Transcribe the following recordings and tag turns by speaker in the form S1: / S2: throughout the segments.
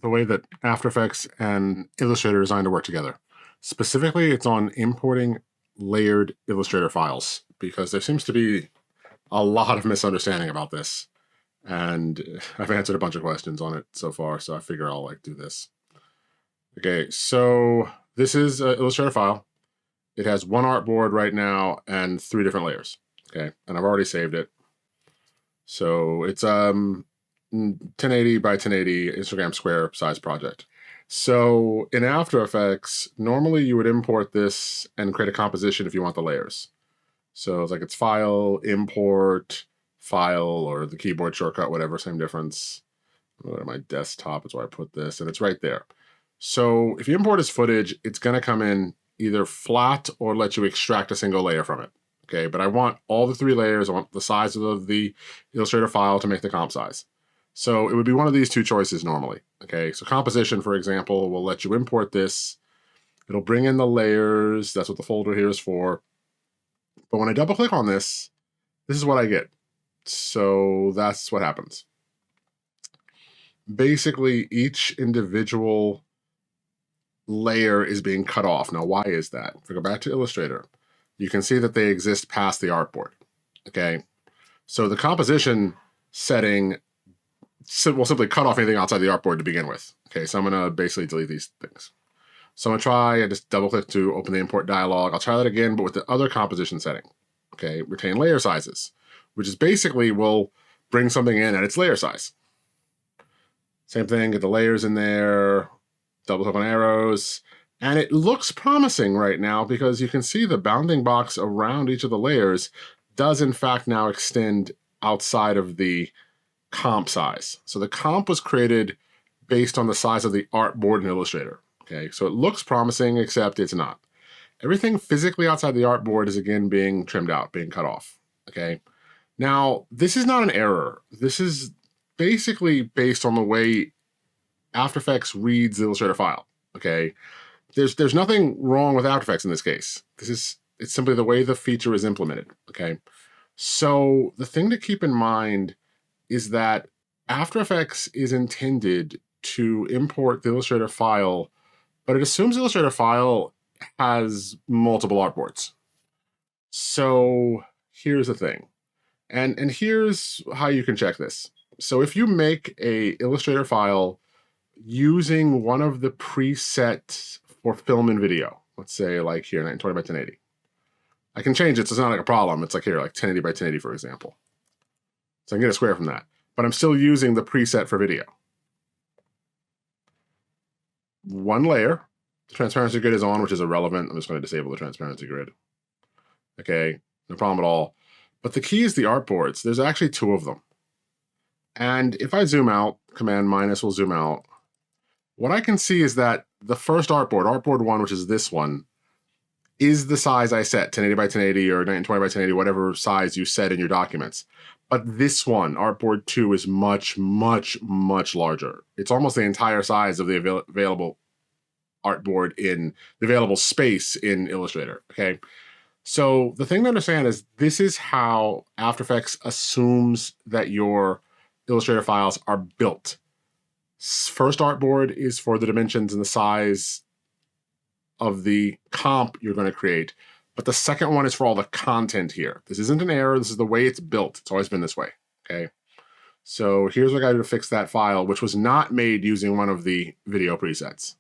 S1: the way that After Effects and Illustrator are designed to work together. Specifically, it's on importing layered Illustrator files, because there seems to be a lot of misunderstanding about this. And I've answered a bunch of questions on it so far, so I figure I'll do this. Okay, so this is an Illustrator file. It has one artboard right now and 3 different layers. Okay, and I've already saved it. So it's 1080 by 1080 Instagram square size project. So in After Effects, normally you would import this and create a composition if you want the layers. So it's File, Import, File, or the keyboard shortcut, whatever, same difference. I'll go to my desktop, that's where I put this, and it's right there. So if you import as footage, it's going to come in either flat or let you extract a single layer from it. Okay, but I want all the 3 layers. I want the size of the Illustrator file to make the comp size. So it would be one of these 2 choices normally. Okay, so composition, for example, will let you import this. It'll bring in the layers. That's what the folder here is for. But when I double click on this, this is what I get. So that's what happens. Basically, each individual layer is being cut off. Now, why is that? If we go back to Illustrator, you can see that they exist past the artboard. Okay, so the composition setting will simply cut off anything outside the artboard to begin with. Okay, so I'm going to basically delete these things. So I'm going to try and just double click to open the import dialog. I'll try that again, but with the other composition setting. Okay, retain layer sizes, which is basically will bring something in at its layer size. Same thing, get the layers in there, double click on arrows, and it looks promising right now because you can see the bounding box around each of the layers does in fact now extend outside of the comp size. So the comp was created based on the size of the artboard in Illustrator. Okay, so it looks promising, except it's not. Everything physically outside the artboard is again being trimmed out, being cut off. Okay, now this is not an error. This is basically based on the way After Effects reads the Illustrator file. Okay, there's nothing wrong with After Effects in this case. It's simply the way the feature is implemented. Okay, so the thing to keep in mind is that After Effects is intended to import the Illustrator file, but it assumes the Illustrator file has multiple artboards. So here's the thing, and here's how you can check this. So if you make a Illustrator file using one of the presets for film and video, let's say here 920 by 1080, I can change it so it's not a problem. It's here 1080 by 1080, for example. So I can get a square from that, but I'm still using the preset for video. One layer, the transparency grid is on, which is irrelevant. I'm just going to disable the transparency grid. Okay, no problem at all. But the key is the artboards. There's actually 2 of them. And if I zoom out, Command- will zoom out, what I can see is that the first artboard, artboard 1, which is this one, is the size I set, 1080 by 1080 or 920 by 1080, whatever size you set in your documents. But this one, artboard 2, is much, much, much larger. It's almost the entire size of the available artboard in the available space in Illustrator. Okay, so the thing to understand is this is how After Effects assumes that your Illustrator files are built. First artboard is for the dimensions and the size of the comp you're going to create, but the second one is for all the content here. This isn't an error. This is the way it's built. It's always been this way. Okay, so here's what I got to do to fix that file, which was not made using one of the video presets.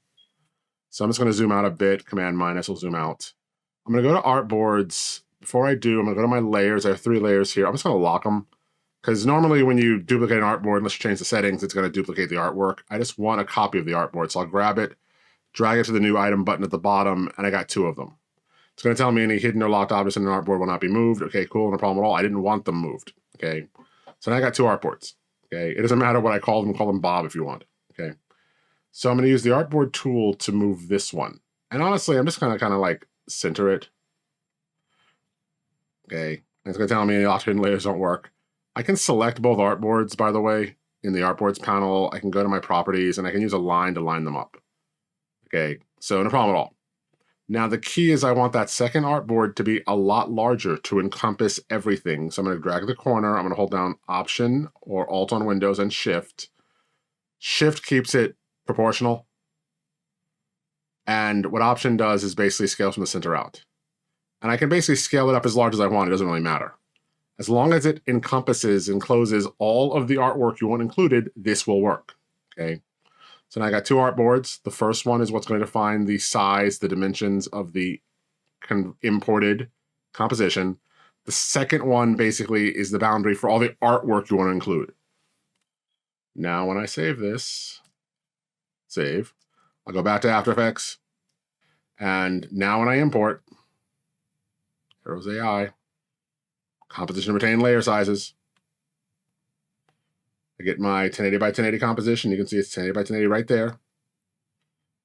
S1: So I'm just going to zoom out a bit. Command- will zoom out. I'm going to go to artboards. Before I do, I'm going to go to my layers. I have 3 layers here. I'm just going to lock them, because normally when you duplicate an artboard, unless you change the settings, it's going to duplicate the artwork. I just want a copy of the artboard. So I'll grab it, drag it to the new item button at the bottom, and I got 2 of them. It's going to tell me any hidden or locked objects in an artboard will not be moved. Okay, cool, no problem at all. I didn't want them moved. Okay, so now I got 2 artboards. Okay, it doesn't matter what I call them Bob if you want. Okay, so I'm going to use the artboard tool to move this one. And honestly, I'm just going to kind of center it. Okay, and it's going to tell me any locked hidden layers don't work. I can select both artboards, by the way, in the artboards panel. I can go to my properties and I can use a line to line them up. Okay, so no problem at all. Now the key is I want that second artboard to be a lot larger to encompass everything. So I'm going to drag the corner. I'm going to hold down Option or Alt on Windows and Shift. Shift keeps it proportional. And what option does is basically scale from the center out. And I can basically scale it up as large as I want. It doesn't really matter. As long as it encloses all of the artwork you want included, this will work. Okay. So now I got two artboards. The first one is what's going to define the size, the dimensions of the imported composition. The second one basically is the boundary for all the artwork you want to include. Now when I save this, I'll go back to After Effects. And now when I import, Heroes AI, composition retain layer sizes. I get my 1080 by 1080 composition. You can see it's 1080 by 1080 right there.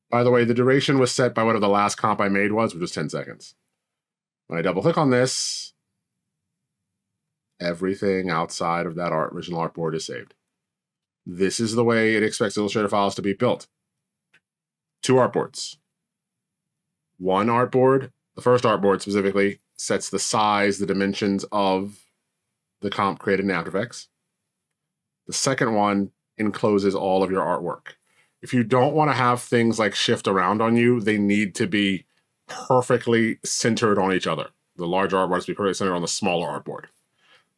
S1: By the way, the duration was set by whatever the last comp I made was, which was 10 seconds. When I double click on this, everything outside of that original artboard is saved. This is the way it expects Illustrator files to be built. Two artboards. One artboard, the first artboard specifically, sets the size, the dimensions of the comp created in After Effects. The second one encloses all of your artwork. If you don't want to have things like shift around on you, they need to be perfectly centered on each other. The large artboard to be perfectly centered on the smaller artboard.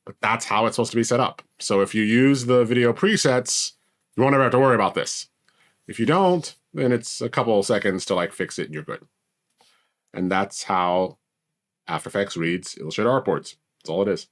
S1: But that's how it's supposed to be set up. So if you use the video presets, you won't ever have to worry about this. If you don't, then it's a couple of seconds to like fix it and you're good. And that's how After Effects reads Illustrator artboards. That's all it is.